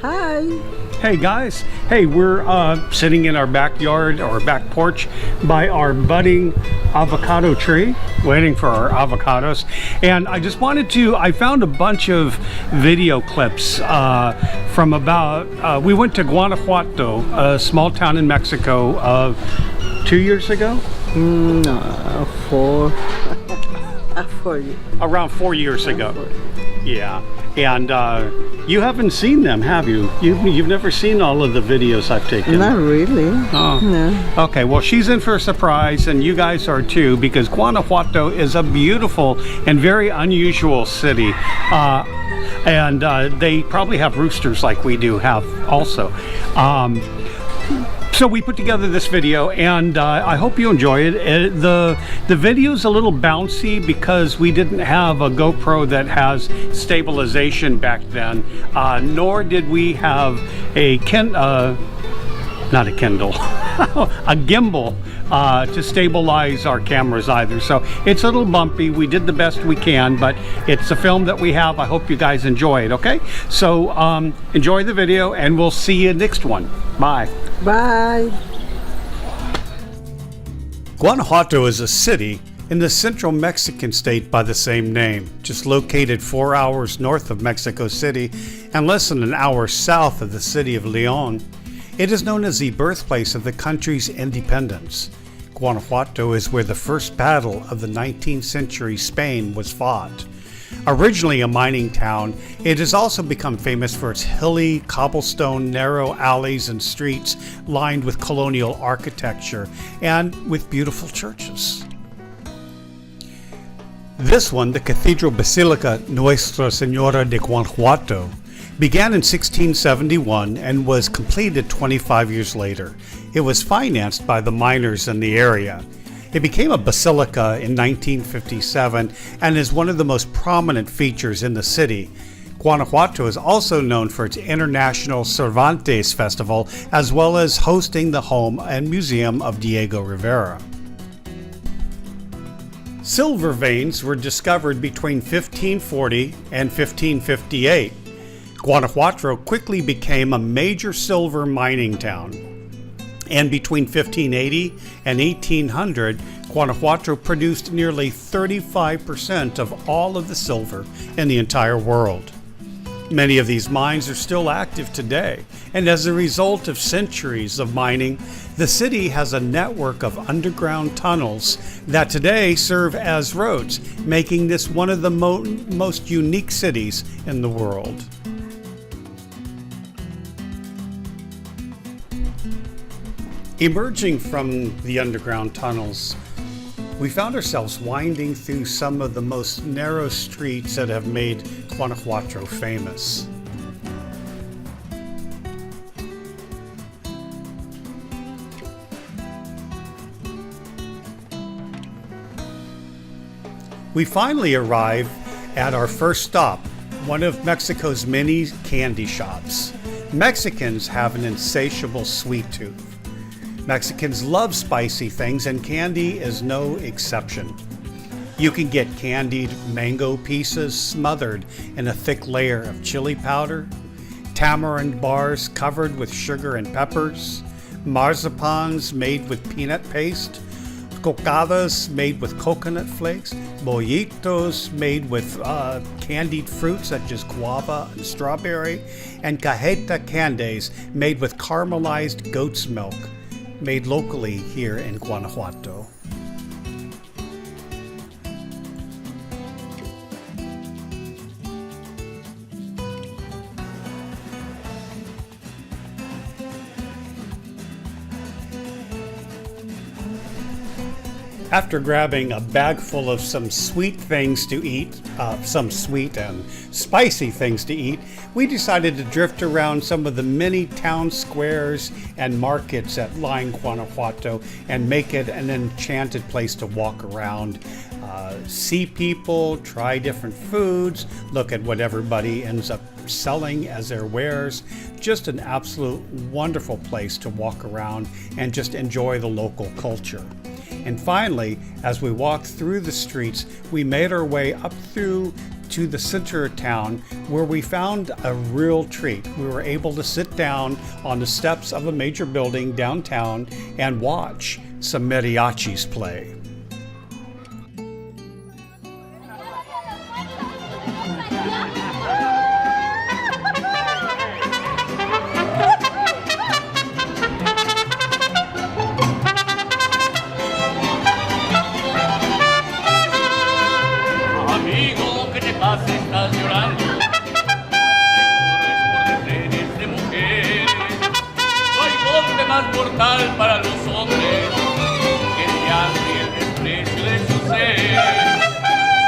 Hi. Hey guys, hey, we're sitting in our backyard or back porch by our budding avocado tree, waiting for our avocados. And I just I found a bunch of video clips from we went to Guanajuato, a small town in Mexico, 2 years ago? No, four. 4 years. Around 4 years ago. Yeah, and you haven't seen them, have you? You've never seen all of the videos I've taken? Not really. Oh. No. Okay, well, she's in for a surprise, and you guys are too, because Guanajuato is a beautiful and very unusual city. And they probably have roosters like we do have also. So we put together this video, and I hope you enjoy it. The video's a little bouncy because we didn't have a GoPro that has stabilization back then, nor did we have a not a Kindle, a gimbal to stabilize our cameras either. So it's a little bumpy. We did the best we can, but it's a film that we have. I hope you guys enjoy it, okay? So enjoy the video, and we'll see you next one. Bye. Bye. Guanajuato is a city in the central Mexican state by the same name, just located 4 hours north of Mexico City and less than an hour south of the city of León. It is known as the birthplace of the country's independence. Guanajuato is where the first battle of the 19th century Spain was fought. Originally a mining town, it has also become famous for its hilly, cobblestone, narrow alleys and streets lined with colonial architecture and with beautiful churches. This one, the Cathedral Basilica Nuestra Señora de Guanajuato, began in 1671 and was completed 25 years later. It was financed by the miners in the area. It became a basilica in 1957 and is one of the most prominent features in the city. Guanajuato is also known for its International Cervantes Festival, as well as hosting the home and museum of Diego Rivera. Silver veins were discovered between 1540 and 1558. Guanajuato quickly became a major silver mining town. And between 1580 and 1800, Guanajuato produced nearly 35% of all of the silver in the entire world. Many of these mines are still active today, and as a result of centuries of mining, the city has a network of underground tunnels that today serve as roads, making this one of the most unique cities in the world. Emerging from the underground tunnels, we found ourselves winding through some of the most narrow streets that have made Guanajuato famous. We finally arrive at our first stop, one of Mexico's many candy shops. Mexicans have an insatiable sweet tooth. Mexicans love spicy things, and candy is no exception. You can get candied mango pieces smothered in a thick layer of chili powder, tamarind bars covered with sugar and peppers, marzipans made with peanut paste, cocadas made with coconut flakes, bollitos made with candied fruits such as guava and strawberry, and cajeta candies made with caramelized goat's milk, made locally here in Guanajuato. After grabbing a bag full of some sweet things to eat, some sweet and spicy things to eat, we decided to drift around some of the many town squares and markets that line Guanajuato and make it an enchanted place to walk around, see people, try different foods, look at what everybody ends up selling as their wares. Just an absolute wonderful place to walk around and just enjoy the local culture. And finally, as we walked through the streets, we made our way up through to the center of town where we found a real treat. We were able to sit down on the steps of a major building downtown and watch some mariachis play. Estás llorando, seguro es por desdenes de mujeres. No hay golpe más mortal para los hombres que el llanto y el desprecio de sus seres.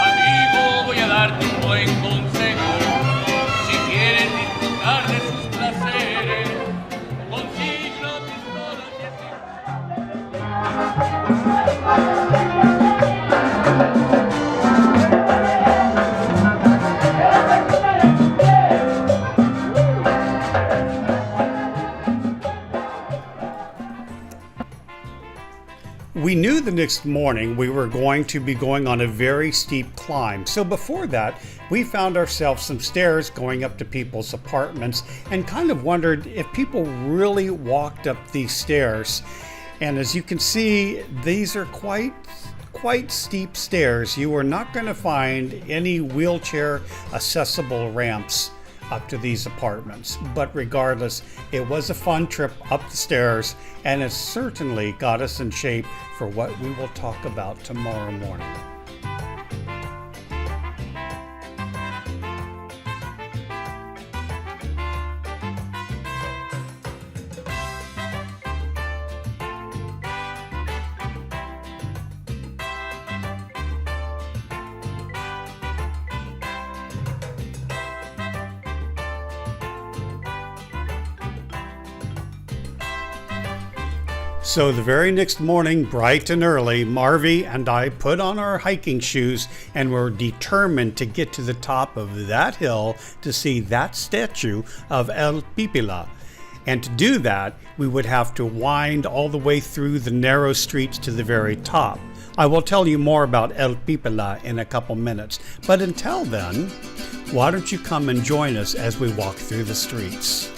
Amigo, voy a darte un buen consejo. Si quieres disfrutar de sus placeres, con siglos, pistolas y We knew the next morning we were going to be going on a very steep climb, so before that we found ourselves some stairs going up to people's apartments and kind of wondered if people really walked up these stairs. And as you can see, these are quite steep stairs. You are not going to find any wheelchair accessible ramps up to these apartments. But regardless, it was a fun trip up the stairs, and it certainly got us in shape for what we will talk about tomorrow morning. So the very next morning, bright and early, Marvy and I put on our hiking shoes and were determined to get to the top of that hill to see that statue of El Pipila. And to do that, we would have to wind all the way through the narrow streets to the very top. I will tell you more about El Pipila in a couple minutes, but until then, why don't you come and join us as we walk through the streets?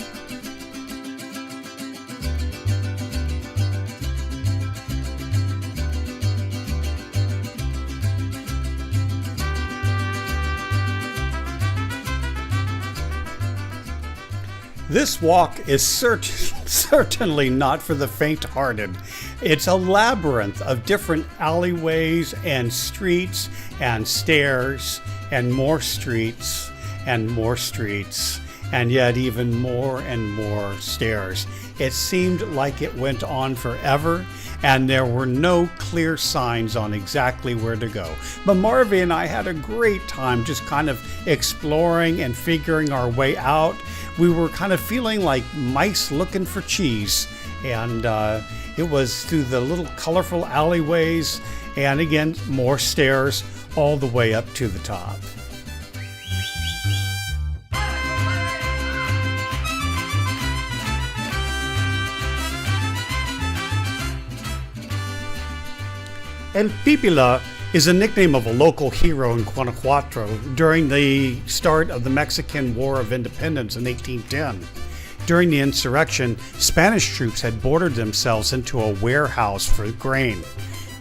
This walk is certainly not for the faint-hearted. It's a labyrinth of different alleyways and streets and stairs and more streets and more streets and yet even more and more stairs. It seemed like it went on forever, and there were no clear signs on exactly where to go. But Marvy and I had a great time just kind of exploring and figuring our way out. We were kind of feeling like mice looking for cheese, and it was through the little colorful alleyways and again more stairs all the way up to the top. El Pipila is a nickname of a local hero in Guanajuato during the start of the Mexican War of Independence in 1810. During the insurrection, Spanish troops had boarded themselves into a warehouse for grain.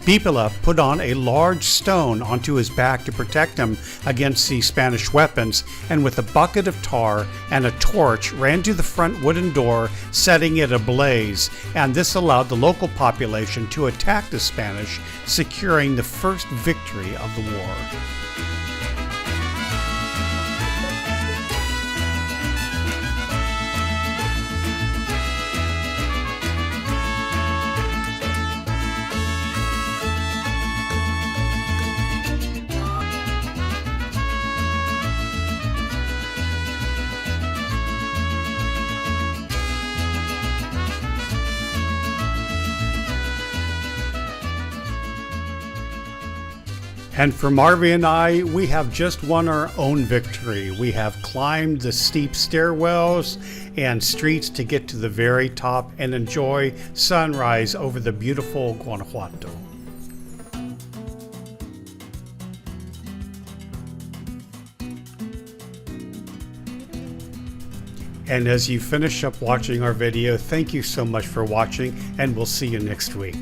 Pipila put on a large stone onto his back to protect him against the Spanish weapons, and with a bucket of tar and a torch ran to the front wooden door, setting it ablaze, and this allowed the local population to attack the Spanish, securing the first victory of the war. And for Marvy and I, we have just won our own victory. We have climbed the steep stairwells and streets to get to the very top and enjoy sunrise over the beautiful Guanajuato. And as you finish up watching our video, thank you so much for watching, and we'll see you next week.